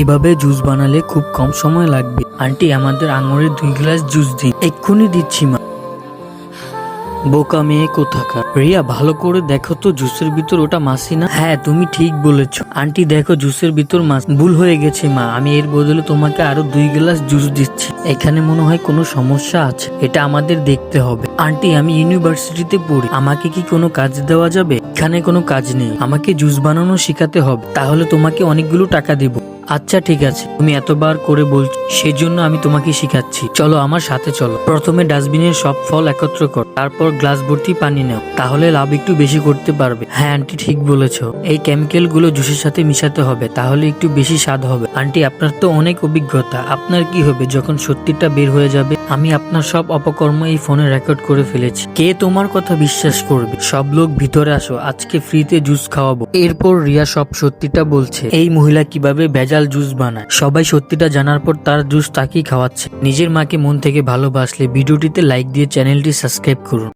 এভাবে জুস বানালে খুব কম সময় লাগবে। আন্টি, আমাদের আঙুরের 2 গ্লাস জুস দিন। এক্ষুনি দিচ্ছি মা। বোকা মেয়ে কোথাকার। রিয়া, ভালো করে দেখো তো জুসের ভিতর ওটা মাছি না? হ্যাঁ, তুমি ঠিক বলেছো। আন্টি দেখো, জুসের ভিতর মাছ। ভুল হয়ে গেছে মা, আমি এর বদলে তোমাকে আরো 2 গ্লাস জুস দিচ্ছি। এখানে মনে হয় কোনো সমস্যা আছে, এটা আমাদের দেখতে হবে। আন্টি, আমি ইউনিভার্সিটিতে পড়ি, আমাকে কি কোনো কাজ দেওয়া যাবে? এখানে কোনো কাজ নেই, আমাকে জুস বানানো শেখাতে হবে, তাহলে তোমাকে অনেকগুলো টাকা দিব। আচ্ছা ঠিক আছে, তুমি এতবার করে বলছো সেজন্য আমি তোমাকে শিখাচ্ছি। চলো আমার সাথে চলো। প্রথমে ডাস্টবিনের সব ফল একত্র কর, তারপর গ্লাস ভর্তি পানি নাও, তাহলে লাভ একটু বেশি করতে পারবে। হ্যাঁ আন্টি, ঠিক বলেছো। এই কেমিক্যাল গুলো জুসের সাথে মিশাতে হবে, তাহলে একটু বেশি স্বাদ হবে। আন্টি, আপনার তো অনেক অভিজ্ঞতা, আপনার কি হবে যখন সত্যিটা বের হয়ে যাবে? আমি আপনার সব অপকর্ম এই ফোনে রেকর্ড করে ফেলেছি। কে তোমার কথা বিশ্বাস করবে? সব লোক ভিতরে আসো, আজকে ফ্রিতে জুস খাওয়াবো। এরপর রিয়া সব সত্যিটা বলছে, এই মহিলা কিভাবে ভেজাল জুস বানায়। সবাই সত্যিটা জানার পর তার জুস তাকেই খাওয়াচ্ছে। নিজের মাকে মন থেকে ভালোবাসলে ভিডিওটিতে লাইক দিয়ে চ্যানেলটি সাবস্ক্রাইব করুন।